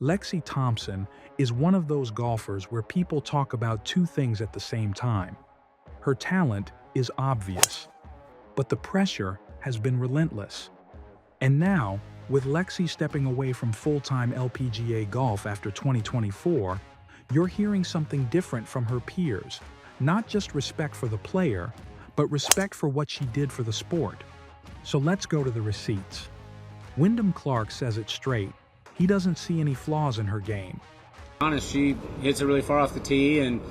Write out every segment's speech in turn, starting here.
Lexi Thompson is one of those golfers where people talk about two things at the same time. Her talent is obvious, but the pressure has been relentless. And now, with Lexi stepping away from full-time LPGA golf after 2024, you're hearing something different from her peers. Not just respect for the player, but respect for what she did for the sport. So let's go to the receipts. Wyndham Clark says it straight. He doesn't see any flaws in her game. Honest, she hits it really far off the tee, and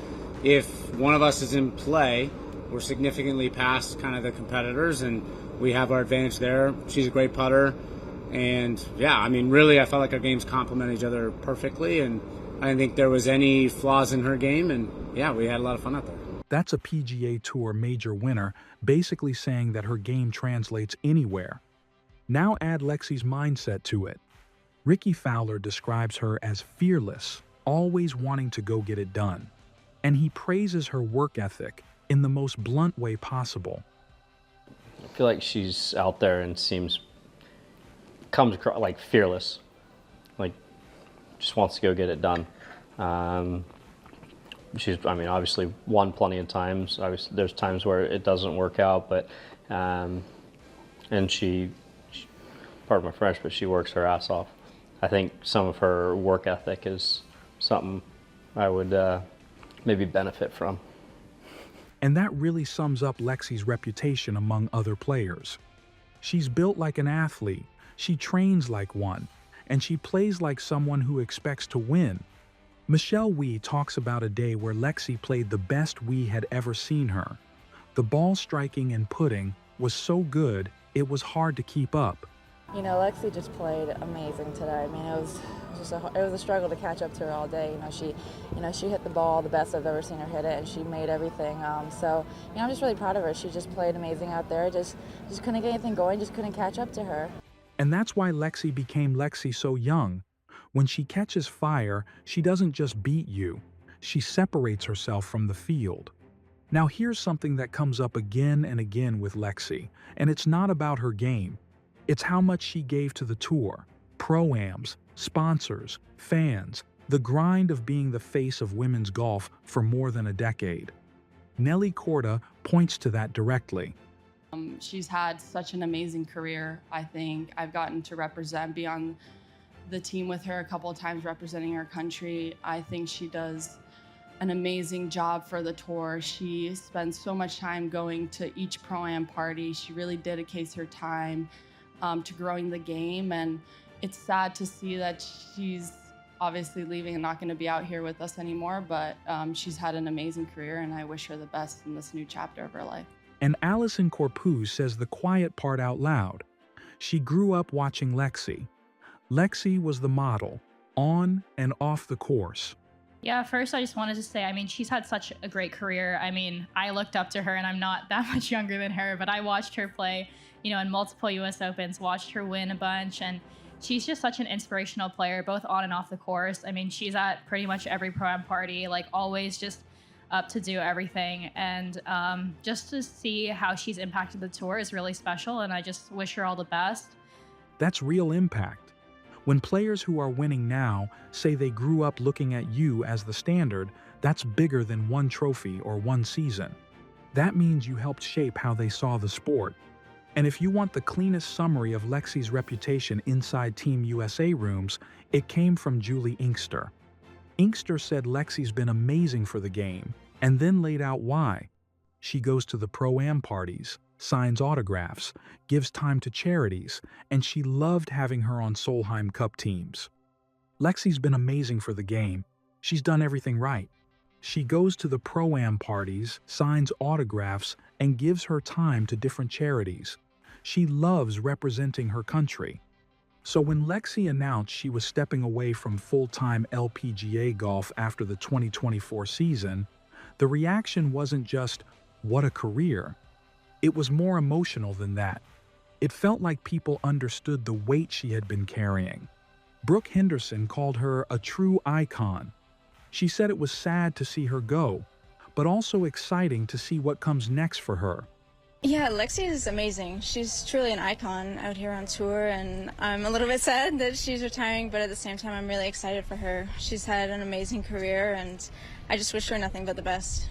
if one of us is in play, we're significantly past kind of the competitors, and we have our advantage there. She's a great putter, and yeah, I mean, really, I felt like our games complement each other perfectly, and I didn't think there was any flaws in her game, and yeah, we had a lot of fun out there. That's a PGA Tour major winner, basically saying that her game translates anywhere. Now add Lexi's mindset to it. Ricky Fowler describes her as fearless, always wanting to go get it done. And he praises her work ethic in the most blunt way possible. I feel like she's out there and comes across like fearless, like just wants to go get it done. I mean, obviously won plenty of times. Obviously, there's times where it doesn't work out, but and she, pardon my French, but she works her ass off. I think some of her work ethic is something I would maybe benefit from. And that really sums up Lexi's reputation among other players. She's built like an athlete, she trains like one, and she plays like someone who expects to win. Michelle Wie talks about a day where Lexi played the best Wie had ever seen her. The ball striking and putting was so good, it was hard to keep up. You know, Lexi just played amazing today. I mean, it was a struggle to catch up to her all day. She hit the ball the best I've ever seen her hit it, and she made everything. I'm just really proud of her. She just played amazing out there. Just couldn't get anything going. Just couldn't catch up to her. And that's why Lexi became Lexi so young. When she catches fire, she doesn't just beat you. She separates herself from the field. Now here's something that comes up again and again with Lexi, and it's not about her game. It's how much she gave to the tour, pro-ams, sponsors, fans, the grind of being the face of women's golf for more than a decade. Nelly Corda points to that directly. She's had such an amazing career. I think I've gotten to be on the team with her a couple of times representing her country. I think she does an amazing job for the tour. She spends so much time going to each pro-am party. She really dedicates her time to growing the game, and it's sad to see that she's obviously leaving and not going to be out here with us anymore, but she's had an amazing career, and I wish her the best in this new chapter of her life. And Allison Corpuz says the quiet part out loud. She grew up watching Lexi. Lexi was the model, on and off the course. Yeah, first I just wanted to say, I mean, she's had such a great career. I mean, I looked up to her, and I'm not that much younger than her, but I watched her play, in multiple US Opens, watched her win a bunch, and she's just such an inspirational player, both on and off the course. I mean, she's at pretty much every pro-am party, like always just up to do everything. And just to see how she's impacted the tour is really special, and I just wish her all the best. That's real impact. When players who are winning now say they grew up looking at you as the standard, that's bigger than one trophy or one season. That means you helped shape how they saw the sport. And if you want the cleanest summary of Lexi's reputation inside Team USA rooms, it came from Julie Inkster. Inkster said Lexi's been amazing for the game, and then laid out why. She goes to the pro-am parties, signs autographs, gives time to charities, and she loved having her on Solheim Cup teams. Lexi's been amazing for the game. She's done everything right. She goes to the pro-am parties, signs autographs, and gives her time to different charities. She loves representing her country. So when Lexi announced she was stepping away from full-time LPGA golf after the 2024 season, the reaction wasn't just, "What a career." It was more emotional than that. It felt like people understood the weight she had been carrying. Brooke Henderson called her a true icon. She said it was sad to see her go, but also exciting to see what comes next for her. Yeah, Lexi is amazing. She's truly an icon out here on tour, and I'm a little bit sad that she's retiring, but at the same time, I'm really excited for her. She's had an amazing career, and I just wish her nothing but the best.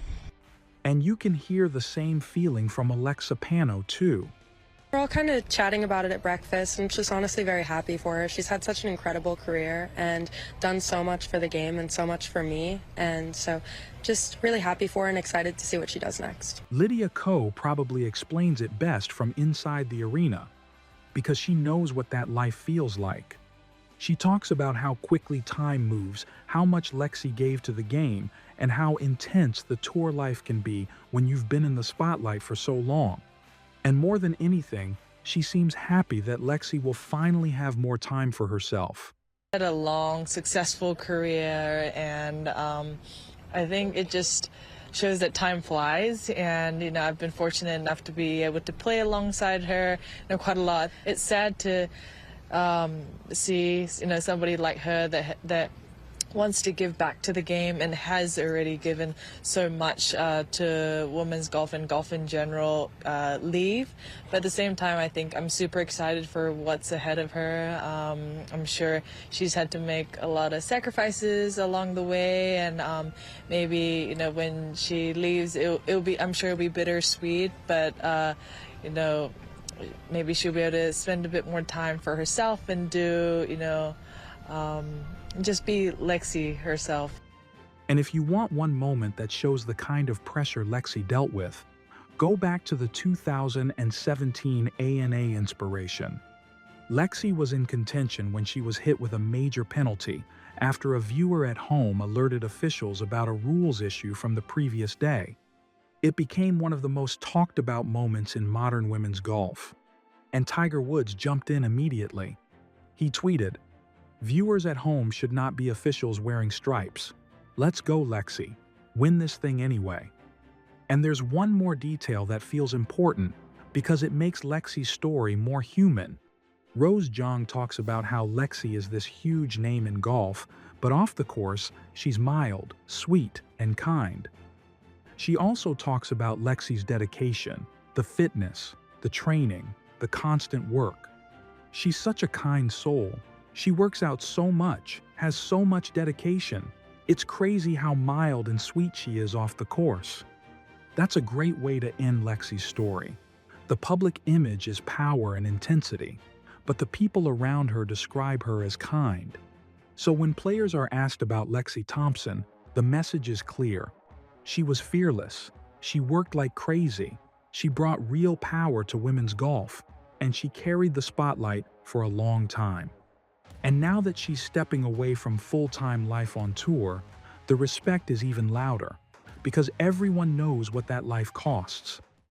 And you can hear the same feeling from Alexa Pano, too. We're all kind of chatting about it at breakfast. I'm just honestly very happy for her. She's had such an incredible career and done so much for the game and so much for me. And so just really happy for her and excited to see what she does next. Lydia Ko probably explains it best from inside the arena, because she knows what that life feels like. She talks about how quickly time moves, how much Lexi gave to the game, and how intense the tour life can be when you've been in the spotlight for so long. And more than anything, she seems happy that Lexi will finally have more time for herself. Had a long, successful career, and I think it just shows that time flies. And I've been fortunate enough to be able to play alongside her, quite a lot. It's sad to see somebody like her that wants to give back to the game and has already given so much to women's golf and golf in general leave. But at the same time, I think I'm super excited for what's ahead of her. I'm sure she's had to make a lot of sacrifices along the way, and maybe when she leaves, I'm sure it'll be bittersweet, but maybe she'll be able to spend a bit more time for herself and do just be Lexi herself. And if you want one moment that shows the kind of pressure Lexi dealt with, go back to the 2017 ANA inspiration. Lexi was in contention when she was hit with a major penalty after a viewer at home alerted officials about a rules issue from the previous day. It became one of the most talked about moments in modern women's golf. And Tiger Woods jumped in immediately. He tweeted, "Viewers at home should not be officials wearing stripes. Let's go, Lexi. Win this thing anyway." And there's one more detail that feels important because it makes Lexi's story more human. Rose Zhang talks about how Lexi is this huge name in golf, but off the course, she's mild, sweet, and kind. She also talks about Lexi's dedication, the fitness, the training, the constant work. She's such a kind soul. She works out so much, has so much dedication. It's crazy how mild and sweet she is off the course. That's a great way to end Lexi's story. The public image is power and intensity, but the people around her describe her as kind. So when players are asked about Lexi Thompson, the message is clear. She was fearless. She worked like crazy. She brought real power to women's golf, and she carried the spotlight for a long time. And now that she's stepping away from full-time life on tour, the respect is even louder, because everyone knows what that life costs.